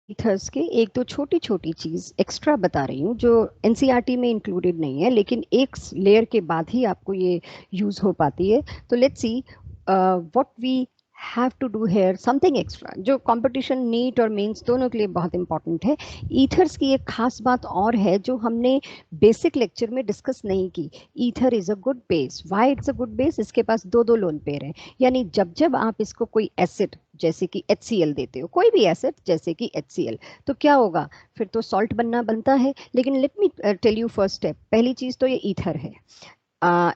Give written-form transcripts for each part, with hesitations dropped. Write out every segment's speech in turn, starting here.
Ethers के एक दो छोटी छोटी चीज एक्स्ट्रा बता रही हूँ जो एनसीईआरटी में इंक्लूडेड नहीं है, लेकिन एक लेयर के बाद ही आपको ये यूज हो पाती है। तो let's see what we have to do here, something extra जो कंपटीशन नीट और मेंस दोनों के लिए बहुत इंपॉर्टेंट है। ईथर्स की एक खास बात और है जो हमने बेसिक लेक्चर में डिस्कस नहीं की। Ether is a good base. Why it's a good base? इसके पास दो दो लोन पेयर हैं, यानी जब जब आप इसको कोई एसिड जैसे कि HCl देते हो, कोई भी एसिड जैसे कि HCl, तो क्या होगा? फिर तो सॉल्ट बनता है। लेकिन let me tell you first step. पहली चीज तो ये ईथर है।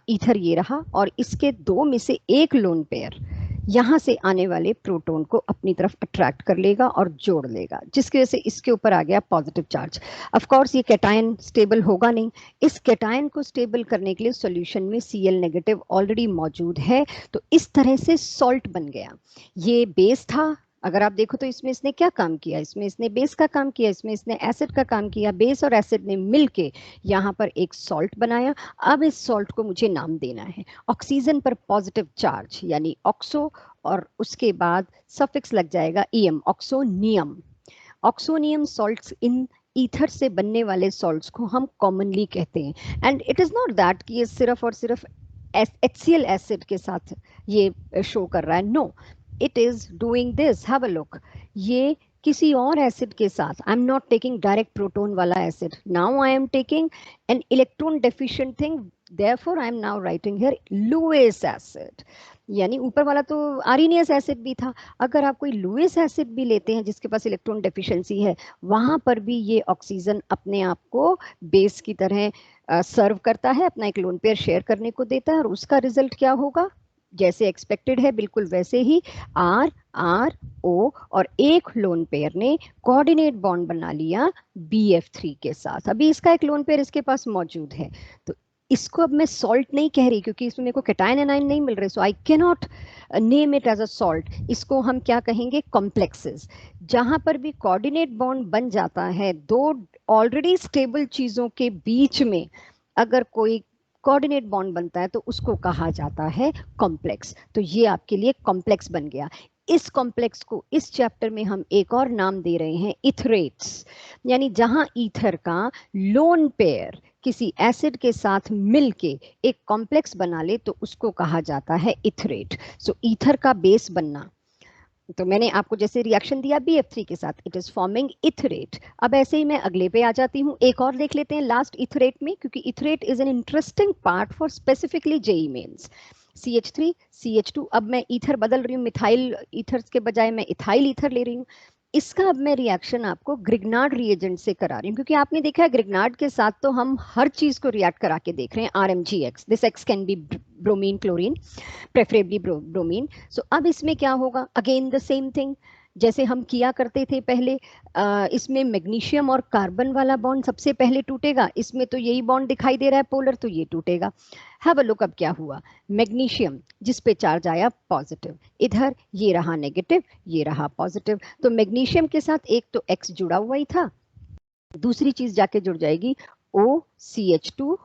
ईथर ये रहा, और इसके दो में से एक लोन पेयर यहाँ से आने वाले प्रोटॉन को अपनी तरफ अट्रैक्ट कर लेगा और जोड़ लेगा, जिसकी वजह से इसके ऊपर आ गया पॉजिटिव चार्ज। ऑफ कोर्स ये कैटायन स्टेबल होगा नहीं। इस कैटायन को स्टेबल करने के लिए सॉल्यूशन में Cl नेगेटिव ऑलरेडी मौजूद है, तो इस तरह से सॉल्ट बन गया। ये बेस था। अगर आप देखो तो इसमें इसने क्या काम किया? इसमें इसने बेस का काम किया, इसमें इसने एसिड का काम किया। बेस और एसिड ने मिलके यहाँ पर एक सॉल्ट बनाया। अब इस सॉल्ट को मुझे नाम देना है। ऑक्सीजन पर पॉजिटिव चार्ज यानी ऑक्सो, और उसके बाद सफिक्स लग जाएगा EM, oxonium. Oxonium salts, in ether से बनने वाले सॉल्ट्स को हम कॉमनली कहते हैं। And it is not that कि ये सिर्फ और सिर्फ HCl एसिड के साथ ये शो कर रहा है। No, it is doing this. Have a look. ये किसी और एसिड के साथ, I am not taking direct proton वाला acid, now I am taking an electron deficient thing, therefore I am now writing here Lewis acid। यानी ऊपर वाला तो आरिनियस एसिड भी था, अगर आप कोई लुइस एसिड भी लेते हैं जिसके पास इलेक्ट्रॉन डेफिशिएंसी है, वहां पर भी ये ऑक्सीजन अपने आप को बेस की तरह सर्व करता है, अपना एक लोन पेयर शेयर करने को देता है, और उसका रिजल्ट क्या होगा? जैसे एक्सपेक्टेड है बिल्कुल वैसे ही, R R O, और एक लोन पेयर ने कोऑर्डिनेट बॉन्ड बना लिया BF3 के साथ। अभी इसका एक लोन पेयर इसके पास मौजूद है। तो इसको अब मैं सॉल्ट नहीं कह रही क्योंकि इसमें मेरे को कैटायन एनायन नहीं मिल रहे, so I can not name it as a salt. इसको हम क्या कहेंगे? कॉम्प्लेक्सेस। जहां पर भी कोऑर्डिनेट बॉन्ड बन जाता है दो ऑलरेडी स्टेबल चीजों के बीच में, अगर कोई कोऑर्डिनेट बॉन्ड बनता है तो उसको कहा जाता है कॉम्प्लेक्स। तो ये आपके लिए कॉम्प्लेक्स बन गया। इस कॉम्प्लेक्स को इस चैप्टर में हम एक और नाम दे रहे हैं इथरेट्स। यानी जहां ईथर का लोन पेयर किसी एसिड के साथ मिलके एक कॉम्प्लेक्स बना ले तो उसको कहा जाता है इथरेट। सो ईथर का बेस बनना, तो मैंने आपको जैसे रिएक्शन दिया BF3 के साथ, इट इज फॉर्मिंग इथरेट। अब ऐसे ही मैं अगले पे आ जाती हूँ, एक और देख लेते हैं लास्ट इथरेट में, क्योंकि etherate is an interesting part for specifically JEE mains. CH3 CH2, अब मैं ईथर बदल रही हूँ, मिथाइल ईथर्स के बजाय मैं इथाइल ईथर ले रही हूँ। इसका अब मैं रिएक्शन आपको ग्रिग्नार्ड रिएजेंट से करा रही हूँ, क्योंकि आपने देखा है ग्रिग्नार्ड के साथ तो हम हर चीज को रिएक्ट करा के देख रहे हैं। RMGX, this X can be bromine chlorine, preferably bromine. So अब इसमें क्या होगा? अगेन द सेम थिंग जैसे हम किया करते थे पहले। इसमें मैग्नीशियम और कार्बन वाला बॉन्ड सबसे पहले टूटेगा। इसमें तो यही बॉन्ड दिखाई दे रहा है पोलर, तो ये टूटेगा। हैव अ लुक, अब क्या हुआ? मैग्नीशियम जिस पे चार्ज आया पॉजिटिव, इधर ये रहा नेगेटिव, ये रहा पॉजिटिव। तो मैग्नीशियम के साथ एक तो X जुड़ा हुआ ही था, दूसरी चीज जाके जुड़ जाएगी OCH2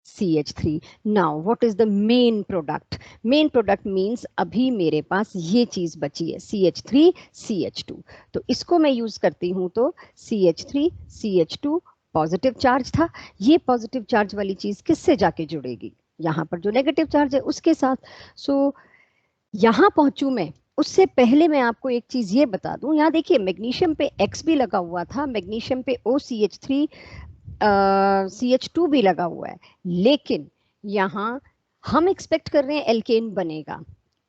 CH3। Now what is the main product? Main product means अभी मेरे पास ये चीज बची है CH3 CH2, तो इसको मैं यूज करती हूं तो CH3 CH2 पॉजिटिव चार्ज था, ये पॉजिटिव चार्ज वाली चीज किससे जाके जुड़ेगी? यहाँ पर जो नेगेटिव चार्ज है उसके साथ। सो यहाँ पहुंचू मैं, उससे पहले मैं आपको एक चीज ये बता दूं। यहाँ देखिए मैग्नीशियम पे X भी लगा हुआ था, मैग्नीशियम पे OCH3 CH2 भी लगा हुआ है, लेकिन यहाँ हम एक्सपेक्ट कर रहे हैं एल्केन बनेगा,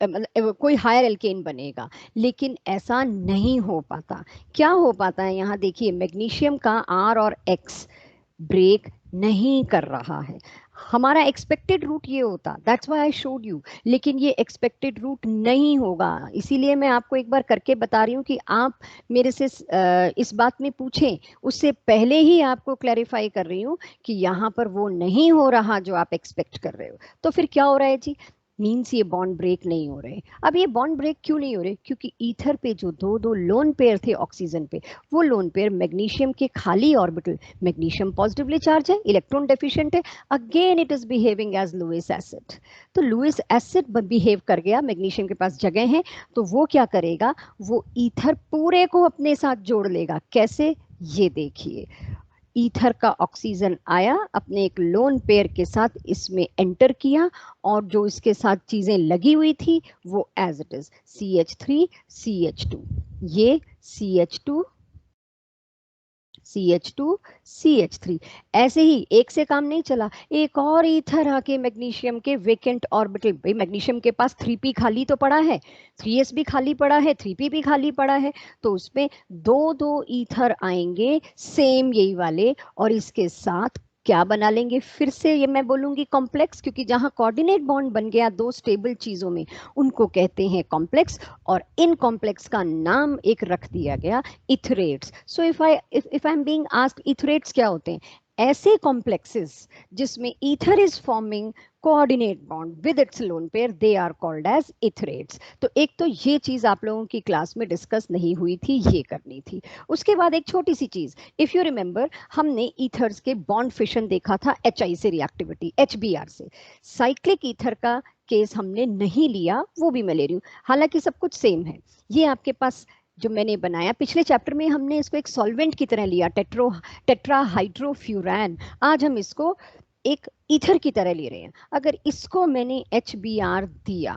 कोई हायर एल्केन बनेगा, लेकिन ऐसा नहीं हो पाता। क्या हो पाता है? यहाँ देखिए मैग्नीशियम का R और X ब्रेक नहीं कर रहा है। हमारा एक्सपेक्टेड रूट ये होता, that's why I showed you, लेकिन ये एक्सपेक्टेड रूट नहीं होगा। इसीलिए मैं आपको एक बार करके बता रही हूँ कि आप मेरे से इस बात में पूछें उससे पहले ही आपको क्लैरिफाई कर रही हूँ कि यहाँ पर वो नहीं हो रहा जो आप एक्सपेक्ट कर रहे हो। तो फिर क्या हो रहा है जी? मीन्स ये बॉन्ड ब्रेक नहीं हो रहे। अब ये बॉन्ड ब्रेक क्यों नहीं हो रहे? क्योंकि ईथर पे जो दो दो लोन पेयर थे ऑक्सीजन पे, वो लोन पेयर मैग्नीशियम के खाली ऑर्बिटल, मैग्नीशियम पॉजिटिवली चार्ज है, इलेक्ट्रॉन डेफिशिएंट है, again it is behaving as Lewis acid. तो लुईस एसिड बिहेव कर गया, मैग्नीशियम के पास जगह है, तो वो क्या करेगा, वो ईथर पूरे को अपने साथ जोड़ लेगा। कैसे? ये देखिए, ईथर का ऑक्सीजन आया, अपने एक लोन पेयर के साथ इसमें एंटर किया, और जो इसके साथ चीजें लगी हुई थी वो as it is CH3 CH2, ये CH2 CH2 CH3। ऐसे ही एक से काम नहीं चला, एक और ईथर आके मैग्नीशियम के वेकेंट ऑर्बिटल, भाई मैग्नीशियम के पास 3p खाली तो पड़ा है, 3s भी खाली पड़ा है, 3p भी खाली पड़ा है, तो उसमें दो दो ईथर आएंगे सेम यही वाले, और इसके साथ क्या बना लेंगे, फिर से ये मैं बोलूंगी कॉम्प्लेक्स, क्योंकि जहां कोऑर्डिनेट बॉन्ड बन गया दो स्टेबल चीजों में, उनको कहते हैं कॉम्प्लेक्स, और इन कॉम्प्लेक्स का नाम एक रख दिया गया etherates. So if I am being asked etherates क्या होते हैं, ऐसे कॉम्प्लेक्सेस जिसमें ether is forming coordinate bond with its lone pair, they are called as etherates. तो एक तो ये चीज आप लोगों की क्लास में डिस्कस नहीं हुई थी, ये करनी थी। उसके बाद एक छोटी सी चीज, इफ यू रिमेंबर, हमने ईथर्स के बॉन्ड फिशन देखा था HI से रिएक्टिविटी, HBr से। साइक्लिक ईथर का केस हमने नहीं लिया, वो भी मैं ले रही हूँ, हालांकि सब कुछ सेम है। ये आपके पास जो मैंने बनाया पिछले चैप्टर में, हमने इसको एक सॉल्वेंट की तरह लिया, टेट्राहाइड्रोफ्यूरान। आज हम इसको एक ईथर की तरह ले रहे हैं। अगर इसको मैंने HBr दिया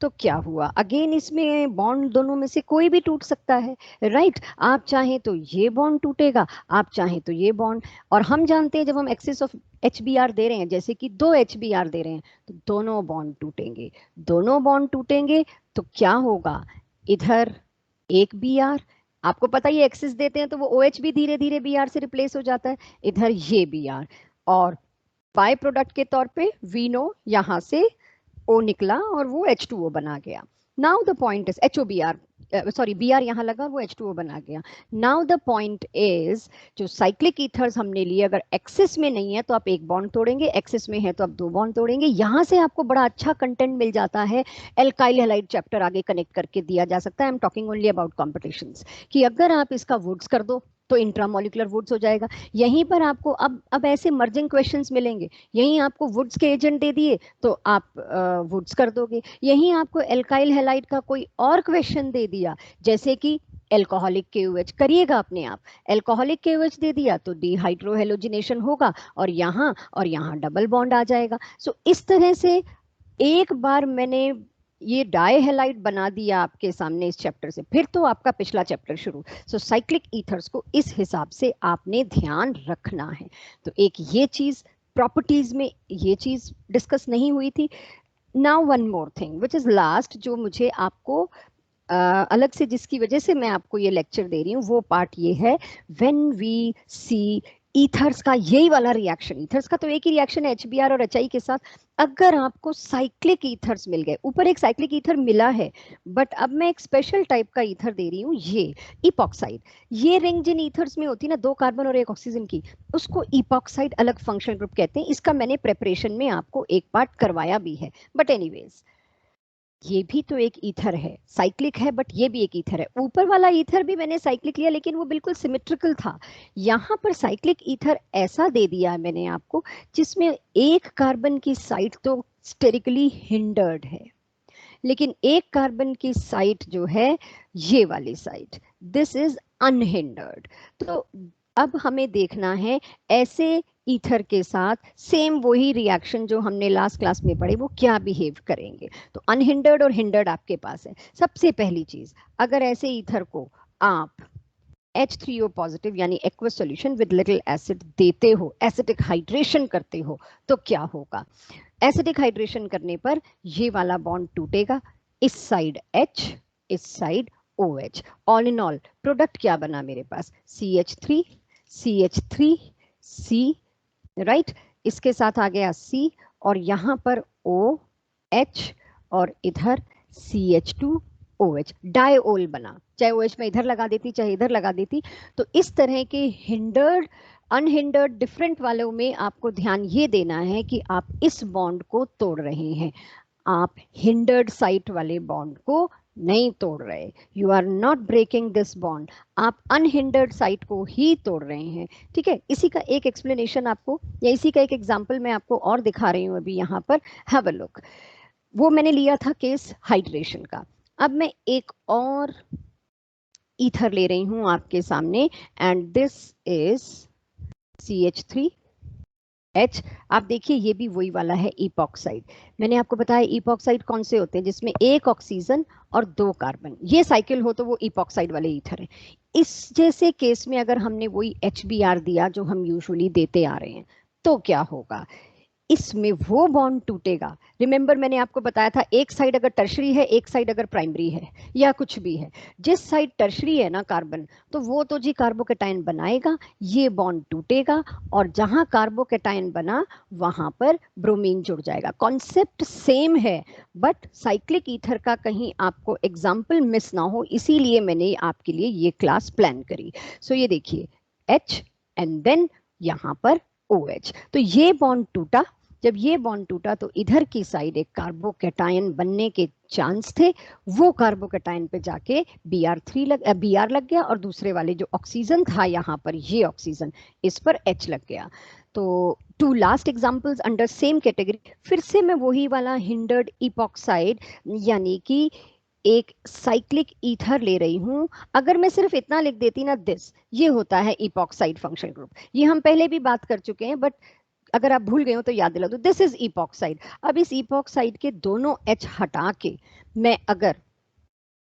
तो क्या हुआ, अगेन इसमें बॉन्ड दोनों में से कोई भी टूट सकता है, राइट? आप चाहें तो ये बॉन्ड टूटेगा, आप चाहें तो ये बॉन्ड, और हम जानते हैं जब हम एक्सेस ऑफ HBr दे रहे हैं, जैसे कि 2 HBr दे रहे हैं, तो दोनों बॉन्ड टूटेंगे, दोनों बॉन्ड टूटेंगे, तो क्या होगा, इधर एक Br, आपको पता है एक्सेस देते हैं तो वो OH भी धीरे धीरे Br से रिप्लेस हो जाता है, इधर ये Br, और बाय प्रोडक्ट के तौर पे वी नो यहाँ से O निकला और वो H2O बना गया। Now the point is HOBr, sorry Br यहाँ लगा और वो H2O बना गया। नाउ द पॉइंट इज, जो साइक्लिक ईथर्स हमने लिए, अगर एक्सिस में नहीं है तो आप एक बॉन्ड तोड़ेंगे, एक्सिस में है तो आप दो बॉन्ड तोड़ेंगे। यहाँ से आपको बड़ा अच्छा कंटेंट मिल जाता है, एल्काइल हैलाइड चैप्टर आगे कनेक्ट करके दिया जा सकता है। I am talking only about competitions, कि अगर आप इसका वुड्स कर दो तो इंट्रामोलिकुलर वुड्स हो जाएगा। यहीं पर आपको अब ऐसे मर्जिंग क्वेश्चंस मिलेंगे, यहीं आपको वुड्स के एजेंट दे दिए तो आप वुड्स कर दोगे, यहीं आपको एल्काइल हैलाइड का कोई और क्वेश्चन दे दिया, जैसे कि एल्कोहलिक KOH करिएगा अपने आप, एल्कोहलिक KOH दे दिया तो डिहाइड्रोहेलोजिनेशन होगा, और यहाँ डबल बॉन्ड आ जाएगा। सो इस तरह से एक बार मैंने ये डाई हैलाइड बना दिया आपके सामने इस चैप्टर से, फिर तो आपका पिछला चैप्टर शुरू। सो साइक्लिक ईथर्स को इस हिसाब से आपने ध्यान रखना है। तो एक ये चीज, प्रॉपर्टीज में ये चीज डिस्कस नहीं हुई थी। Now one more thing which is last, जो मुझे आपको अलग से, जिसकी वजह से मैं आपको ये लेक्चर दे रही हूँ, वो पार्ट ये है, व्हेन वी सी ईथर्स का यही वाला रिएक्शन, ईथर्स का तो एक ही रिएक्शन है HBr और HI के साथ, अगर आपको साइक्लिक ईथर्स मिल गए, ऊपर एक साइक्लिक ईथर मिला है, बट अब मैं एक स्पेशल टाइप का ईथर दे रही हूँ, ये इपॉक्साइड। ये रिंग जिन ईथर्स में होती है ना, 2 कार्बन और 1 ऑक्सीजन की, उसको इपॉक्साइड अलग फंक्शनल ग्रुप कहते हैं। इसका मैंने प्रेपरेशन में आपको एक पार्ट करवाया भी है, बट एनीवेज ये भी तो एक ईथर है, साइक्लिक है, बट ये भी एक ईथर है। ऊपर वाला ईथर भी मैंने साइक्लिक लिया, लेकिन वो बिल्कुल सिमेट्रिकल था। यहाँ पर साइक्लिक ईथर ऐसा दे दिया है मैंने आपको, जिसमें एक कार्बन की साइट तो स्टेरिकली हिंडर्ड है, लेकिन एक कार्बन की साइट जो है, ये वाली साइट, दिस इज अनहिंडर्ड। तो अब हमें देखना है ऐसे ईथर के साथ सेम वही रिएक्शन जो हमने लास्ट क्लास में पढ़े, वो क्या बिहेव करेंगे। तो अनहिंडर्ड और हिंडर्ड आपके पास है। सबसे पहली चीज, अगर ऐसे ईथर को आप H3O पॉजिटिव यानी aqueous solution with little acid देते हो, एसिडिक हाइड्रेशन करते हो, तो क्या होगा, एसिडिक हाइड्रेशन करने पर ये वाला बॉन्ड टूटेगा, इस साइड H, इस side OH। All in all product क्या बना मेरे पास, CH3 CH3 C, राइट? इसके साथ आ गया C, और यहाँ पर OH, और इधर CH2OH, डायओल बना। चाहे OH में इधर लगा देती, चाहे इधर लगा देती। तो इस तरह के हिंडर्ड अनहिंडर्ड डिफरेंट वालों में आपको ध्यान ये देना है कि आप इस बॉन्ड को तोड़ रहे हैं। आप हिंडर्ड साइट वाले बॉन्ड को नहीं तोड़ रहे, you are not breaking this bond, आप अनहिंडर्ड साइट को ही तोड़ रहे हैं। ठीक है, इसी का एक एक्सप्लेनेशन आपको या इसी का एक एग्जांपल मैं आपको और दिखा रही हूँ अभी यहाँ पर, हैव अ लुक। वो मैंने लिया था केस हाइड्रेशन का। अब मैं एक और ईथर ले रही हूँ आपके सामने, एंड दिस इज CH3H। आप देखिए ये भी वही वाला है इपॉक्साइड। मैंने आपको बताया इपॉक्साइड कौन से होते हैं, जिसमें एक ऑक्सीजन और 2 कार्बन, ये साइकिल हो तो वो इपॉक्साइड वाले ईथर है। इस जैसे केस में अगर हमने वही HBr दिया जो हम यूजुअली देते आ रहे हैं, तो क्या होगा, इसमें वो बॉन्ड टूटेगा। रिमेंबर मैंने आपको बताया था, एक साइड अगर टर्शरी है, एक साइड अगर प्राइमरी है या कुछ भी है, जिस साइड टर्शरी है ना कार्बन, तो वो तो जी कार्बोकेटाइन बनाएगा, ये बॉन्ड टूटेगा, और जहां कार्बोकेटाइन बना वहां पर ब्रोमीन जुड़ जाएगा। कॉन्सेप्ट सेम है, बट साइक्लिक ईथर का कहीं आपको एग्जाम्पल मिस ना हो, इसीलिए मैंने आपके लिए ये क्लास प्लान करी। सो ये देखिए H एंड देन यहाँ पर OH, तो ये बॉन्ड टूटा। जब ये बॉन्ड टूटा तो इधर की साइड एक कार्बोकेटायन बनने के चांस थे, वो कार्बोकेटायन पे जाके Br लग गया, और दूसरे वाले जो ऑक्सीजन था यहाँ पर, ये ऑक्सीजन, इस पर H लग गया। तो two last examples under same category, फिर से मैं वही वाला हिंडर्ड इपॉक्साइड यानी कि एक साइक्लिक ईथर ले रही हूं। अगर मैं सिर्फ इतना लिख देती ना, दिस, ये होता है इपॉक्साइड फंक्शनल ग्रुप, ये हम पहले भी बात कर चुके हैं, बट अगर आप भूल गए हो तो याद दिला दो, दिस इज इपॉक्साइड। अब इस इपॉक्साइड के दोनों H हटा के मैं अगर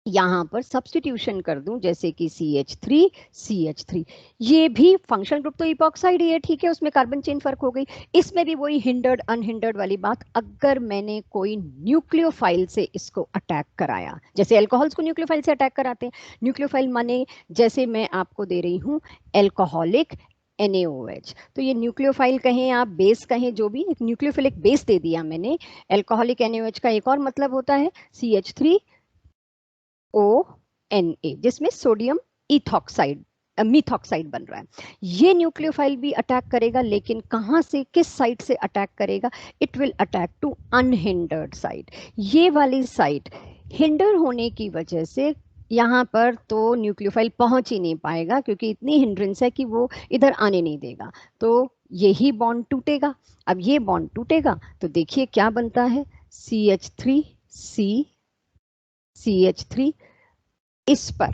यहां पर सब्स्टिट्यूशन कर दूं, जैसे कि CH3, ये भी फंक्शनल ग्रुप तो इपॉक्साइड ही है, ठीक है, उसमें कार्बन चेन फर्क हो गई। इसमें भी वही हिंडर्ड अनहिंडर्ड वाली बात, अगर मैंने कोई न्यूक्लियोफाइल से इसको अटैक कराया, जैसे एल्कोहल्स को न्यूक्लियोफाइल से अटैक कराते हैं, न्यूक्लियोफाइल माने जैसे मैं आपको दे रही हूं एल्कोहलिक NaOH, तो ये न्यूक्लियोफाइल कहें आप, बेस कहें, जो भी, एक न्यूक्लियोफिलिक बेस दे दिया मैंने। एल्कोहलिक NaOH का एक और मतलब होता है CH3ONa, जिसमें सोडियम इथॉक्साइड मिथॉक्साइड बन रहा है। ये न्यूक्लियोफाइल भी अटैक करेगा, लेकिन कहां से, किस साइड से अटैक करेगा, it will attack to unhindered side. ये वाली साइड हिंडर होने की वजह से यहाँ पर तो न्यूक्लियोफाइल पहुंच ही नहीं पाएगा, क्योंकि इतनी हिंड्रेंस है कि वो इधर आने नहीं देगा, तो यही बॉन्ड टूटेगा। अब ये बॉन्ड टूटेगा तो देखिए क्या बनता है, CH3 इस पर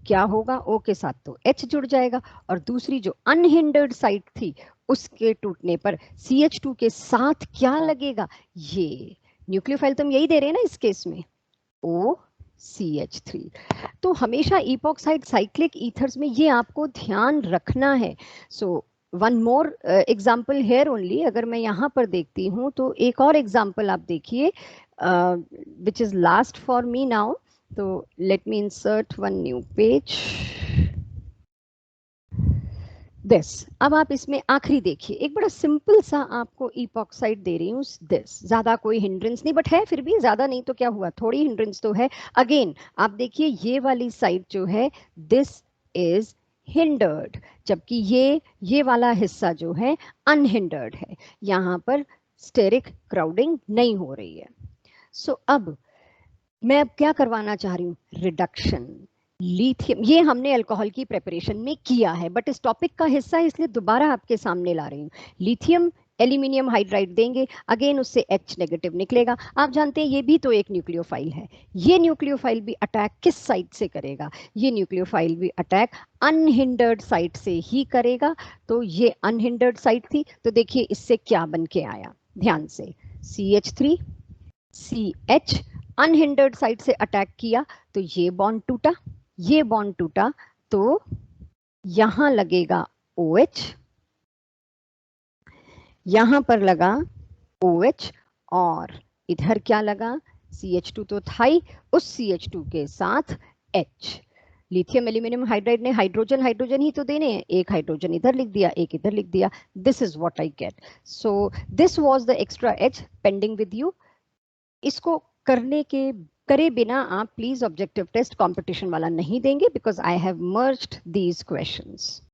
क्या होगा, O के साथ तो H जुड़ जाएगा, और दूसरी जो अनहिंडर्ड साइड थी उसके टूटने पर CH2 के साथ क्या लगेगा, ये न्यूक्लियोफाइल तो हम यही दे रहे हैं ना इस केस में, OCH3। तो हमेशा इपॉक्साइड साइक्लिक ईथर्स में ये आपको ध्यान रखना है। So one more example here only, अगर मैं यहाँ पर देखती हूँ तो एक और एग्जाम्पल आप देखिए, which is last for me now. तो let me insert one new page, this. अब आप इसमें आखिरी देखिए, एक बड़ा सिंपल सा आपको इपॉक्साइड दे रही हूँ, दिस, ज्यादा कोई हिंड्रेंस नहीं, बट है फिर भी, ज्यादा नहीं तो क्या हुआ, थोड़ी हिंड्रेंस तो है। अगेन आप देखिए ये वाली साइड जो है, दिस इज हिंडर्ड, जबकि ये वाला हिस्सा जो है अनहिंडर्ड है, यहाँ पर स्टेरिक क्राउडिंग नहीं हो रही है। सो अब मैं अब क्या करवाना चाह रही हूँ, रिडक्शन। लिथियम, ये हमने अल्कोहल की प्रिपरेशन में किया है, बट इस टॉपिक का हिस्सा है इसलिए दोबारा आपके सामने ला रही हूँ। लिथियम एल्यूमिनियम हाइड्राइड देंगे, अगेन उससे H नेगेटिव निकलेगा। आप जानते हैं ये भी तो एक न्यूक्लियोफाइल है, ये न्यूक्लियोफाइल भी अटैक किस साइड से करेगा, ये न्यूक्लियोफाइल भी अटैक अनहिंडर्ड साइड से ही करेगा। तो ये अनहिंडर्ड साइड थी, तो देखिए इससे क्या बन के आया, ध्यान से, CH3CH अनहिंडर्ड साइड से अटैक किया तो ये बॉन्ड टूटा, ये बॉन्ड टूटा तो यहां लगेगा OH, यहां पर लगा OH, और इधर क्या लगा, CH2 तो था ही, उस CH2 के साथ H। लिथियम एल्यूमिनियम हाइड्राइड ने हाइड्रोजन हाइड्रोजन ही तो देने हैं, एक हाइड्रोजन इधर लिख दिया, एक इधर लिख दिया, this is what I get. So this was the extra H pending with you. इसको करने के करे बिना आप प्लीज ऑब्जेक्टिव टेस्ट कंपटीशन वाला नहीं देंगे, because I have merged these questions.